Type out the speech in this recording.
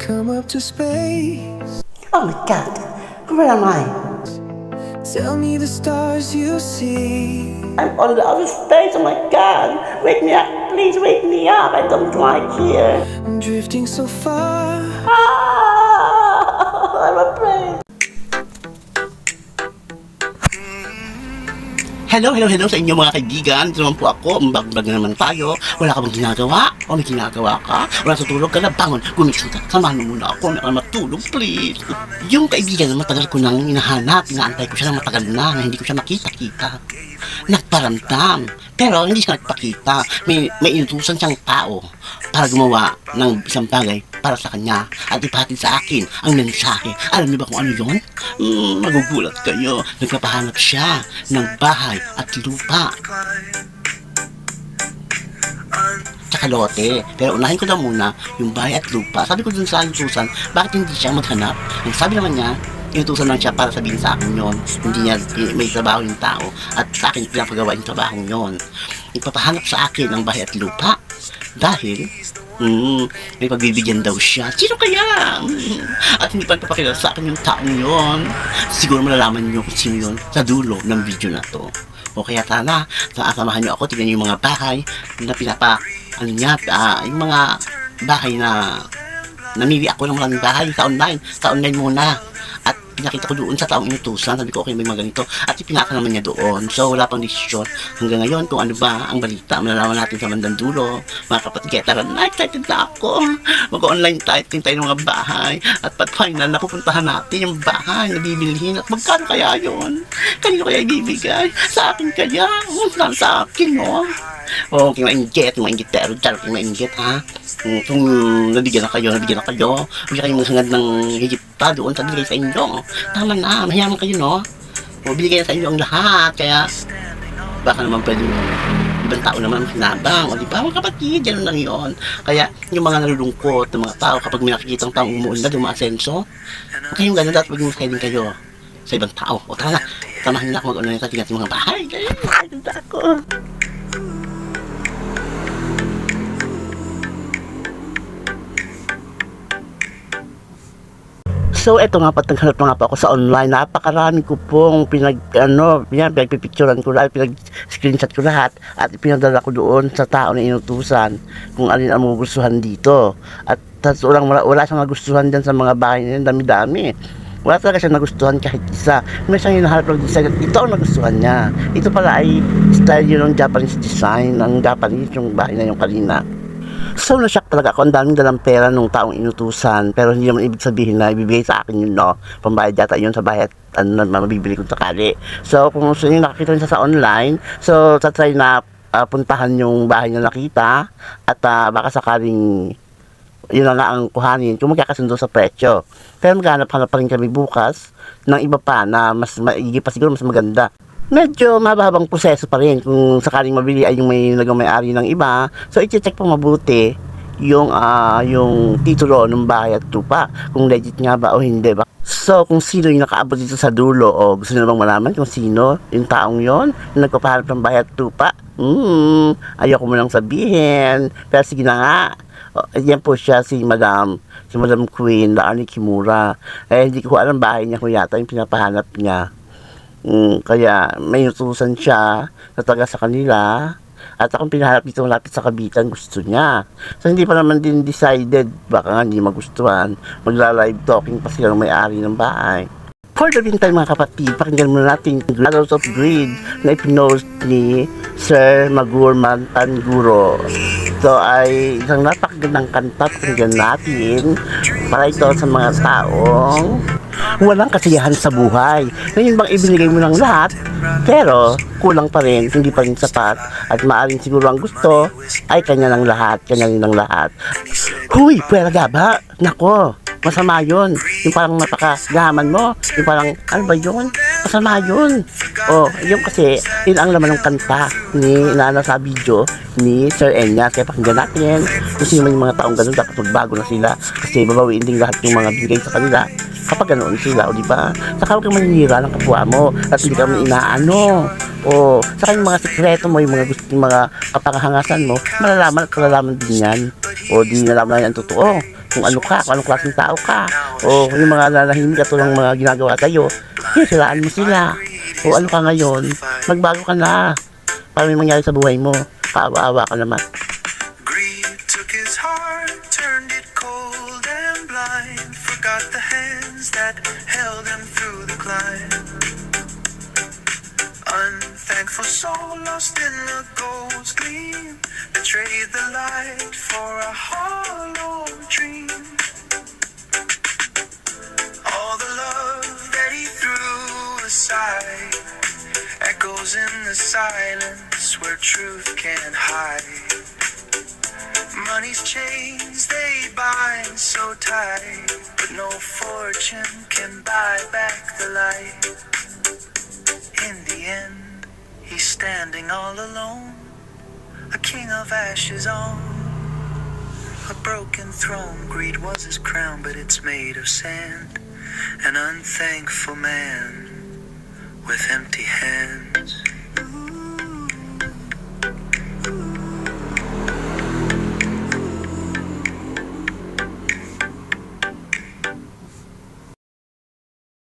come up to space. Oh my God, where am I? Tell me the stars you see. I'm on the other space, oh my God. Wake me up, please wake me up. I don't like here. I'm drifting so far. I'm afraid. Hello sa inyo mga kaibigan. Ito naman po ako, mbag-mbag na naman tayo. Wala ka bang ginagawa? O may ginagawa ka? Wala tutulog ka na, bangon, gumising ka. Samahan mo muna ako na matulog, please. Yung kaibigan na matagal ko nang hinahanap, inaantay ko siya ng matagal na hindi ko siya makita-kita. Nagparamdam, pero hindi siya nagpakita. May inutusan siyang tao para gumawa ng isang bagay para sa kanya at ipatid sa akin ang mensahe. Alam niyo ba kung ano yun? Magugulat kayo. Nagpapahanap siya ng bahay at lupa tsaka lote. Pero unahin ko na muna yung bahay at lupa. Sabi ko dun sa inutusan, bakit hindi siya maghanap? Ang sabi naman niya, inutusan lang siya para sabihin sa akin yon. Hindi niya may trabaho yung tao at sa akin pinapagawa yung trabaho yon. Ipapahanap sa akin ang bahay at lupa dahil may pagbibigyan daw siya. Sino kaya? At hindi pa nagpapakilala sa akin yung taong yon. Siguro malalaman niyo kung sino yun sa dulo ng video na to. O kaya tara, samahan niyo ako. Tignan niyo yung mga bahay na yung mga bahay na namili ako ng maraming bahay sa online muna. At pinakita ko doon sa taong inutusan. Sabi ko, okay, may mga ganito. At ipinaka naman niya doon. So, wala pang desisyon hanggang ngayon kung ano ba ang balita. Malalaman natin sa bandang dulo. Mga kapatid, kaya tara na, excited na ako. Mag-online tayo ng mga bahay. At pag final, napupuntahan natin yung bahay na bibilhin. At magkano kaya yun? Kanino kaya ibibigay? Sa akin kaya? Sa akin, no? O, kung mainggit, pero kung mainggit, ha? Kung nabigyan na kayo, huwag kayong maghangad ng higit pa doon sa bigay sa inyo. Tama na, mahiyaman kayo, no? O, binigay sa inyo ang lahat, kaya baka naman pwede ibang tao naman sinabang, o di ba, mga kapatid, yan lang yun. Kaya, yung mga nalulungkot ng mga tao, kapag may nakikita ang taong umuunlad, yung mga asenso, huwag kayong ganun, at huwag yung makiling kayo sa ibang tao. O, tara na, samahan nila ako mag-online sa tingnan sa mga bahay. Kaya, nakikita ako. So, eto nga naghanap nga po ako sa online. Napakarami ko pong pinagpipicturean ko lahat, pinag-screenshot ko lahat, at pinadala ko doon sa tao na inutusan kung alin ang magugustuhan dito. At wala siyang nagustuhan dyan sa mga bahay niya, dami-dami. Wala talaga siya nagustuhan kahit isa. May siyang hinahanap ng design at ito ang nagustuhan niya. Ito pala ay style yun ng Japanese design, ang Japanese yung bahay na yung kanina. So, na-shock talaga ako. Ang daming dalang pera nung taong inutusan. Pero hindi naman ibig sabihin na ibibigay sa akin yun, no? Pambayad yata yun sa bahay at mabibili kong sakali. So, kung yung nakakita nyo sa online, so, tatry na puntahan yung bahay na nakita at baka sakaling yun na nga ang kuhanin kung magkakasundo sa presyo. Pero maghanap-hanap pa rin kami bukas ng iba pa na mas maigi pa siguro, mas maganda. Medyo mahabang proseso pa rin kung sakaling mabili ay yung may-ari ng iba. So, i-check po mabuti yung titulo ng bahay at lupa. Kung legit nga ba o hindi ba. So, kung sino yung nakaabot dito sa dulo o gusto nyo bang malaman kung sino yung taong yon yung nagpapahanap ng bahay at lupa. Ayoko mo lang sabihin. Pero sige na nga. Yan po siya, si Madam Queen, Laani Kimura. Hindi ko alam bahay niya kung yata yung pinapahanap niya. Kaya may utusan siya na taga sa kanila at akong pinahanap dito malapit sa Kabitan, gusto niya. So hindi pa naman din decided, baka nga hindi magustuhan. Magla-live talking pa sila ng may-ari ng bahay. For the meantime mga kapatid, pakinggan muna natin Adults of Greed na ipinost ni Sir Magurman Tanguro. Ito ay isang napakagandang kanta, pakinggan natin para ito sa mga taong walang kasiyahan sa buhay. Ngayon bang ibinigay mo ng lahat, pero kulang pa rin, hindi pa rin sapat, at maaaring siguro ang gusto ay kanya ng lahat. Huy, pwera ba? Nako, masama yun. Yung parang napakagaman mo, yung parang, ano ba yun? Masama yun. Yung kasi, yun ang laman ng kanta ni sa video ni Sir Enya. Kaya pakinggan natin kung sino man yung mga taong ganun, dapat magbago na sila kasi babawiin din lahat yung mga bigay sa kanila kapag ganoon sila, o diba? Saka huwag kang maninira ng kapwa mo at hindi ka man inaano. Saka yung mga sekreto mo, yung mga kapangahangasan mo, malalaman at kalalaman din yan. Di nalaman na yan totoo. kung ano ka, kung anong klaseng tao ka, o yung mga nanahimik at walang mga ginagawa sa'yo, silaan mo sila. O ano ka ngayon, magbago ka na, para may mangyari sa buhay mo, kaawa-awa ka naman. Greed took his heart, turned it cold and blind. Forgot the hands that held him through the climb. Unthankful soul lost in the gold's gleam, betrayed the light for a hollow dream. All the love that he threw aside echoes in the silence where truth can't hide. Money's chains, they bind so tight, but no fortune can buy back the light. In the end, he's standing all alone, a king of ashes on a broken throne. Greed was his crown, but it's made of sand. An unthankful man with empty hands.